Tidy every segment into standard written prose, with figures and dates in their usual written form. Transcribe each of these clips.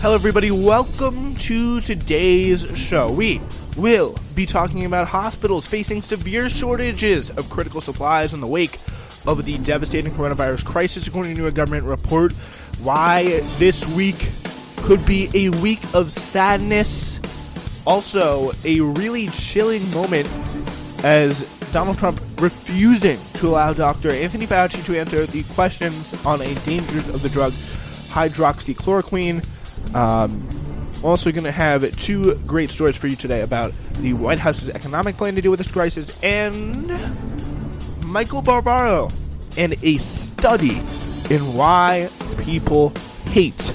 Hello everybody, welcome to today's show. We will be talking about hospitals facing severe shortages of critical supplies in the wake of the devastating coronavirus crisis, according to a government report. Why this week could be a week of sadness. Also, a really chilling moment as Donald Trump refusing to allow Dr. Anthony Fauci to answer the questions on a dangers of the drug hydroxychloroquine. Also going to have two great stories for you today about the White House's economic plan to deal with this crisis and Michael Barbaro and a study in why people hate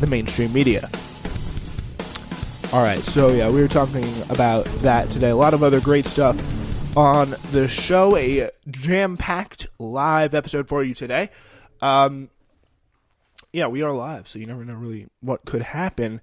the mainstream media. Alright, so yeah, we were talking about that today. A lot of other great stuff on the show. A jam-packed live episode for you today. Yeah, we are live, so you never know really what could happen.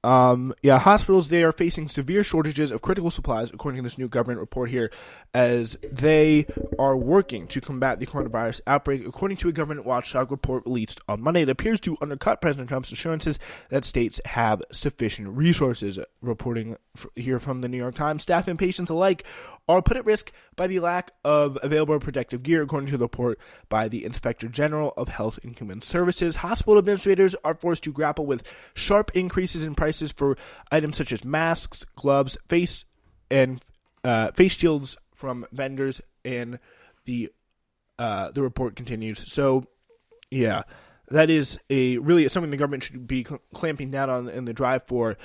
Hospitals, they are facing severe shortages of critical supplies, according to this new government report here, as they are working to combat the coronavirus outbreak. According to a government watchdog report released on Monday, it appears to undercut President Trump's assurances that states have sufficient resources. Reporting here from the New York Times, staff and patients alike are put at risk by the lack of available protective gear, according to the report by the Inspector General of Health and Human Services. Hospital administrators are forced to grapple with sharp increases in prices for items such as masks, gloves, face shields from vendors, and the report continues. So, yeah, that is something the government should be clamping down on in the drive for.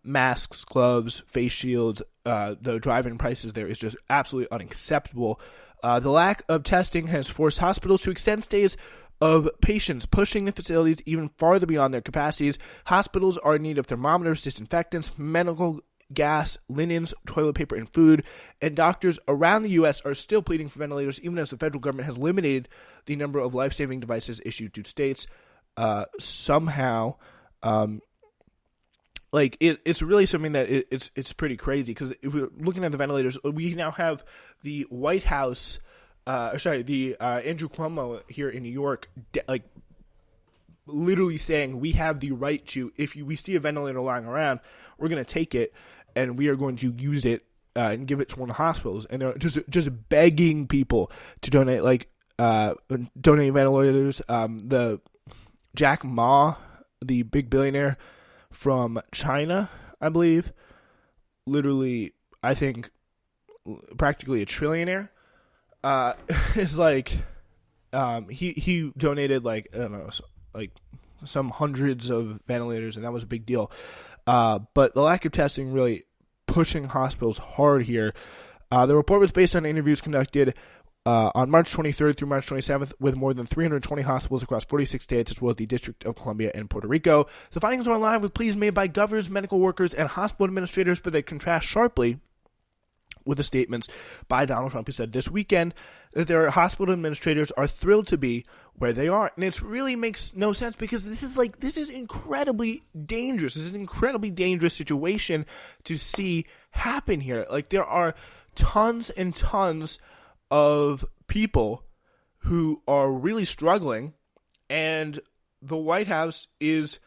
Masks, gloves, face shields, the drive-in prices there is just absolutely unacceptable. The lack of testing has forced hospitals to extend stays of patients, pushing the facilities even farther beyond their capacities. Hospitals are in need of thermometers, disinfectants, medical gas, linens, toilet paper, and food. And doctors around the U.S. are still pleading for ventilators, even as the federal government has limited the number of life-saving devices issued to states. It's really something that it's pretty crazy, because if we're looking at the ventilators, we now have the White House, Andrew Cuomo here in New York, literally saying we have the right to, if we see a ventilator lying around, we're going to take it and we are going to use it and give it to one of the hospitals. And they're just begging people to donate, donate ventilators. The Jack Ma, the big billionaire from China, I believe, literally, I think, practically a trillionaire, is he donated some hundreds of ventilators, and that was a big deal. But the lack of testing really pushing hospitals hard here. The report was based on interviews conducted on March 23rd through March 27th with more than 320 hospitals across 46 states, as well as the District of Columbia and Puerto Rico. The findings are in line with pleas made by governors, medical workers, and hospital administrators, but they contrast sharply with the statements by Donald Trump, who said this weekend that their hospital administrators are thrilled to be where they are. And it really makes no sense, because this is incredibly dangerous. This is an incredibly dangerous situation to see happen here. There are tons and tons of people who are really struggling, and the White House is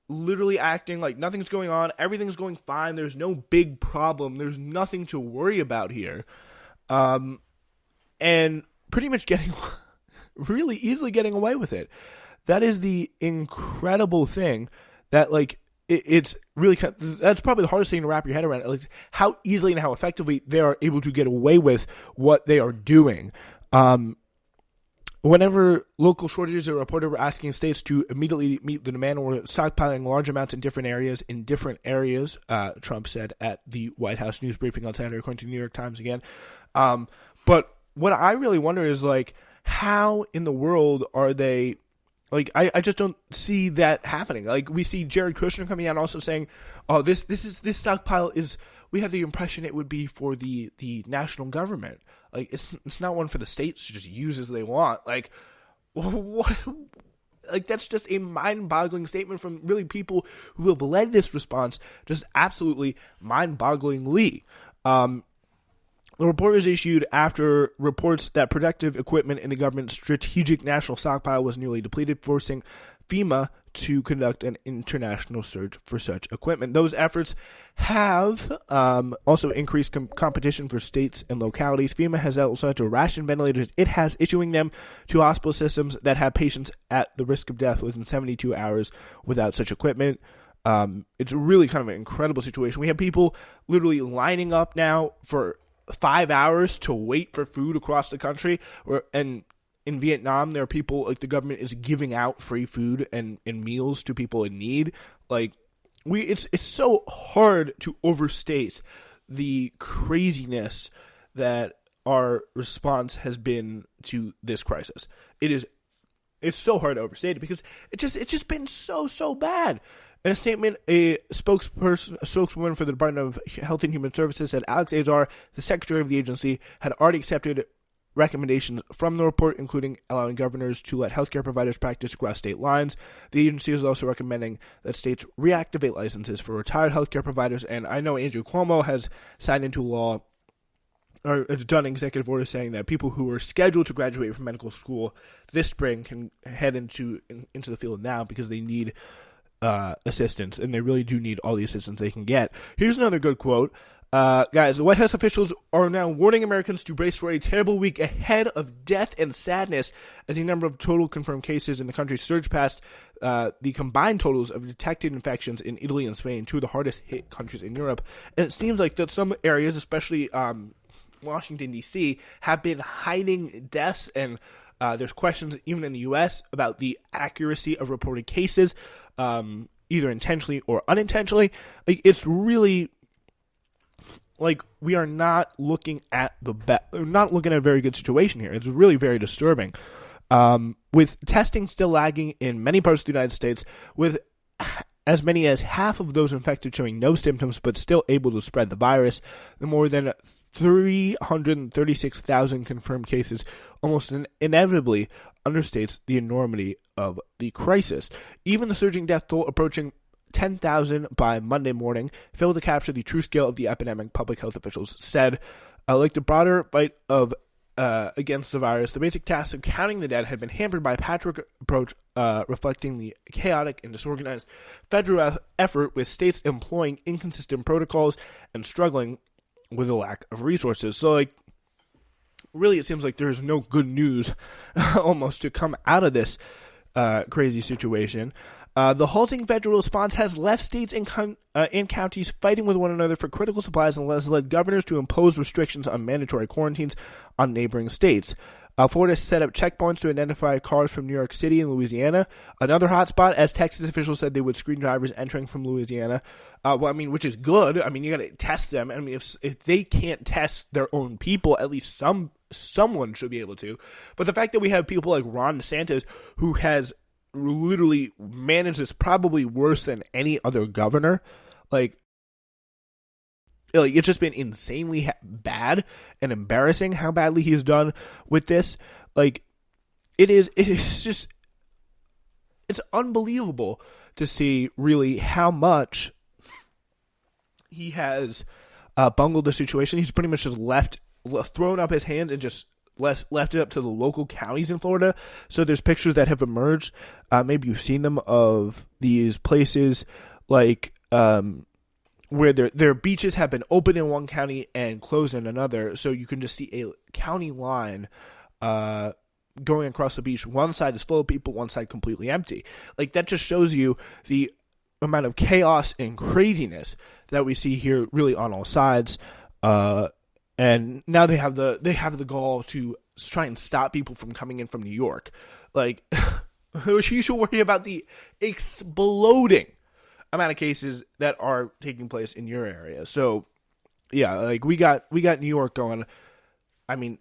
literally acting like nothing's going on, everything's going fine, there's no big problem, there's nothing to worry about here, and pretty much really easily getting away with it. That is the incredible thing, that it's really, that's probably the hardest thing to wrap your head around, how easily and how effectively they are able to get away with what they are doing. Whenever local shortages are reported, we're asking states to immediately meet the demand, or stockpiling large amounts in different areas, Trump said at the White House news briefing on Saturday, according to the New York Times again. But what I really wonder is, how in the world are they, I just don't see that happening. We see Jared Kushner coming out also saying, oh, this stockpile is, we have the impression it would be for the national government. It's not one for the states to just use as they want. What? That's just a mind-boggling statement from really people who have led this response, just absolutely mind-bogglingly. The report was issued after reports that protective equipment in the government's strategic national stockpile was nearly depleted, forcing FEMA to conduct an international search for such equipment. Those efforts have also increased competition for states and localities. FEMA has also had to ration ventilators it has, issuing them to hospital systems that have patients at the risk of death within 72 hours without such equipment. It's really kind of an incredible situation. We have people literally lining up now for 5 hours to wait for food across the country, and in Vietnam, there are people, like, the government is giving out free food and meals to people in need. Like, it's so hard to overstate the craziness that our response has been to this crisis. It's so hard to overstate it because it's just been so bad. In a statement, a spokeswoman for the Department of Health and Human Services said Alex Azar, the secretary of the agency, had already accepted recommendations from the report, including allowing governors to let healthcare providers practice across state lines. The agency is also recommending that states reactivate licenses for retired healthcare providers, and I know Andrew Cuomo has signed into law or done an executive order saying that people who are scheduled to graduate from medical school this spring can head into the field now because they need assistance, and they really do need all the assistance they can get. Here's another good quote. Guys, the White House officials are now warning Americans to brace for a terrible week ahead of death and sadness as the number of total confirmed cases in the country surged past the combined totals of detected infections in Italy and Spain, two of the hardest hit countries in Europe. And it seems like that some areas, especially Washington, D.C., have been hiding deaths, and there's questions even in the U.S. about the accuracy of reported cases, either intentionally or unintentionally. Like, it's really... like, we are not looking at not looking at a very good situation here. It's really very disturbing. With testing still lagging in many parts of the United States, with as many as half of those infected showing no symptoms but still able to spread the virus, the more than 336,000 confirmed cases almost inevitably understates the enormity of the crisis. Even the surging death toll approaching 10,000 by Monday morning failed to capture the true scale of the epidemic, public health officials said. Like the broader fight against the virus, the basic task of counting the dead had been hampered by a patchwork approach reflecting the chaotic and disorganized federal effort, with states employing inconsistent protocols and struggling with a lack of resources. So, like, really it seems like there's no good news almost to come out of this crazy situation. The halting federal response has left states and counties fighting with one another for critical supplies and has led governors to impose restrictions on mandatory quarantines on neighboring states. Florida set up checkpoints to identify cars from New York City and Louisiana, another hotspot, as Texas officials said they would screen drivers entering from Louisiana. Which is good. I mean, you got to test them. I mean, if they can't test their own people, at least someone should be able to. But the fact that we have people like Ron DeSantis, who has literally managed this probably worse than any other governor, like it's just been insanely bad and embarrassing how badly he's done with this. Like, it is just, it's unbelievable to see really how much he has bungled the situation. He's pretty much just thrown up his hands and just left it up to the local counties in Florida. So there's pictures that have emerged. Maybe you've seen them, of these places like where their beaches have been open in one county and closed in another. So you can just see a county line going across the beach. One side is full of people, one side completely empty. Like, that just shows you the amount of chaos and craziness that we see here, really on all sides. And now they have the gall to try and stop people from coming in from New York. Like, you should worry about the exploding amount of cases that are taking place in your area. So, yeah, like we got New York going. I mean,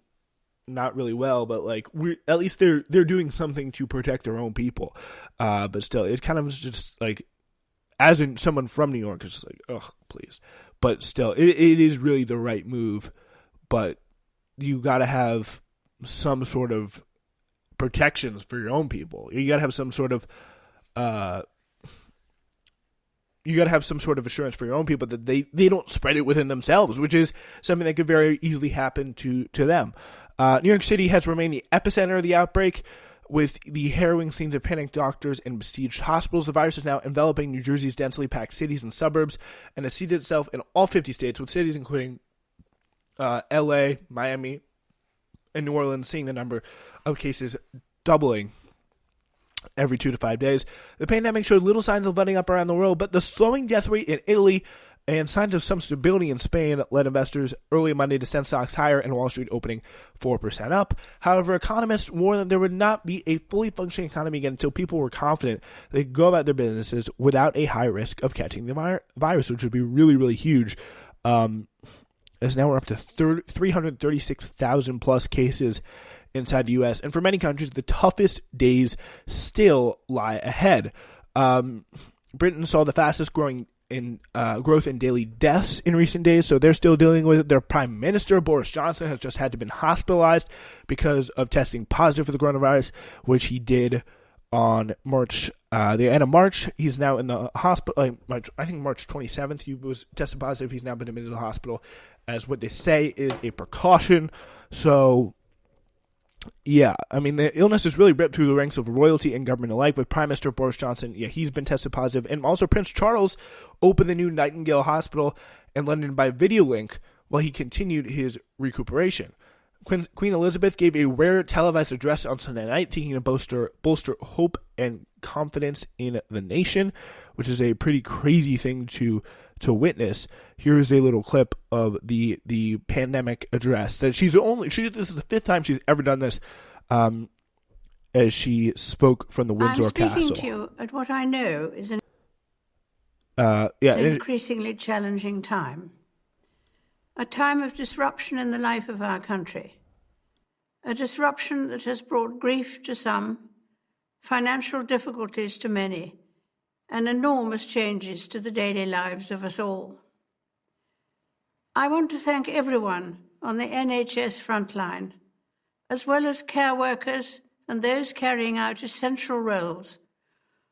not really well, but like at least they're doing something to protect their own people. But still, it kind of was just like, as in someone from New York, it's just like, ugh, please. But still, it is really the right move. But you got to have some sort of protections for your own people. You got to have some sort of assurance for your own people that they don't spread it within themselves, which is something that could very easily happen to them. New York City has remained the epicenter of the outbreak, With the harrowing scenes of panicked doctors and besieged hospitals, the virus is now enveloping New Jersey's densely packed cities and suburbs and has seeded itself in all 50 states, with cities including LA, Miami, and New Orleans seeing the number of cases doubling every 2 to 5 days. The pandemic showed little signs of letting up around the world, but the slowing death rate in Italy and signs of some stability in Spain led investors early Monday to send stocks higher, and Wall Street opening 4% up. However, economists warned that there would not be a fully functioning economy again until people were confident they could go about their businesses without a high risk of catching the virus, which would be really, really huge. As now we're up to 336,000 plus cases inside the U.S., and for many countries, the toughest days still lie ahead. Britain saw the fastest growth in daily deaths in recent days, so they're still dealing with it. Their Prime Minister, Boris Johnson, has just had to been hospitalized because of testing positive for the coronavirus, which he did on the end of March. He's now in the hospital. I think March 27th, he was tested positive. He's now been admitted to the hospital as what they say is a precaution. So, yeah, I mean, the illness has really ripped through the ranks of royalty and government alike. With Prime Minister Boris Johnson, he's been tested positive. And also Prince Charles opened the new Nightingale Hospital in London by video link while he continued his recuperation. Queen Elizabeth gave a rare televised address on Sunday night, seeking to bolster hope and confidence in the nation, which is a pretty crazy thing to witness. Here is a little clip of the pandemic address that this is the 5th time she's ever done this, as she spoke from the Windsor Castle. I'm speaking to you at what I know is an increasingly challenging time. A time of disruption in the life of our country. A disruption that has brought grief to some, financial difficulties to many, and enormous changes to the daily lives of us all. I want to thank everyone on the NHS frontline, as well as care workers and those carrying out essential roles,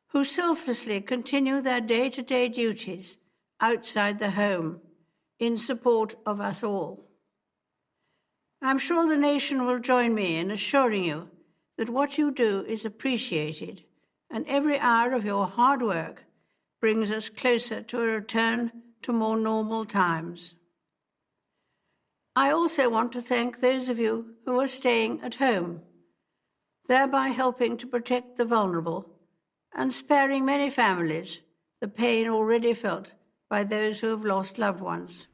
who selflessly continue their day-to-day duties outside the home in support of us all. I'm sure the nation will join me in assuring you that what you do is appreciated, and every hour of your hard work brings us closer to a return to more normal times. I also want to thank those of you who are staying at home, thereby helping to protect the vulnerable and sparing many families the pain already felt by those who have lost loved ones.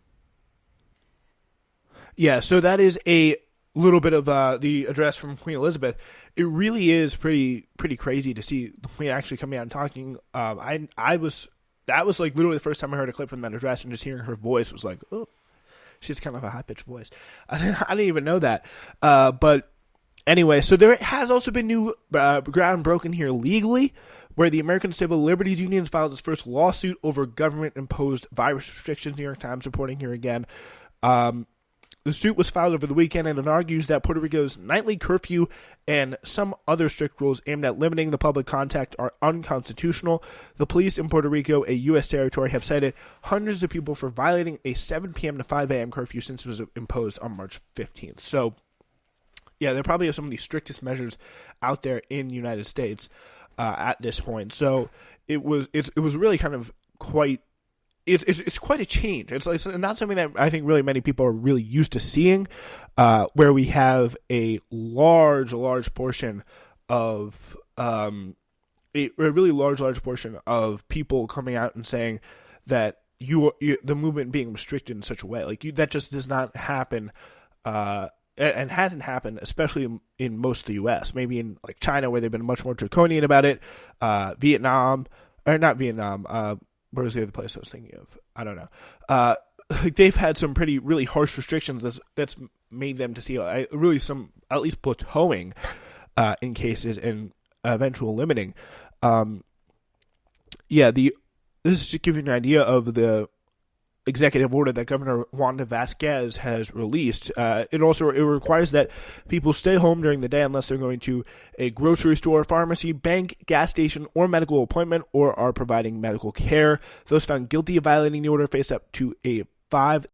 Yeah, so that is a little bit of the address from Queen Elizabeth. It really is pretty crazy to see the Queen actually coming out and talking. That was like literally the first time I heard a clip from that address, and just hearing her voice was like, oh, she's kind of a high-pitched voice. I didn't even know that. But anyway, so there has also been new ground broken here legally, where the American Civil Liberties Union filed its first lawsuit over government-imposed virus restrictions. New York Times reporting here again. The suit was filed over the weekend, and it argues that Puerto Rico's nightly curfew and some other strict rules aimed at limiting the public contact are unconstitutional. The police in Puerto Rico, a U.S. territory, have cited hundreds of people for violating a 7 p.m. to 5 a.m. curfew since it was imposed on March 15th. So, yeah, there probably are some of the strictest measures out there in the United States at this point. So it was really kind of quite. It's quite a change. It's not something that I think really many people are really used to seeing, where we have a large portion of a really large portion of people coming out and saying that the movement being restricted in such a way that just does not happen, and hasn't happened, especially in most of the U.S. Maybe in like China, where they've been much more draconian about it. Vietnam, or not Vietnam. Where was the other place I was thinking of? I don't know. They've had some really harsh restrictions that's made them to see really some, at least plateauing in cases and eventual limiting. This is to give you an idea of the executive order that Governor Wanda Vasquez has released. It requires that people stay home during the day unless they're going to a grocery store, pharmacy, bank, gas station, or medical appointment, or are providing medical care. Those found guilty of violating the order face up to a $5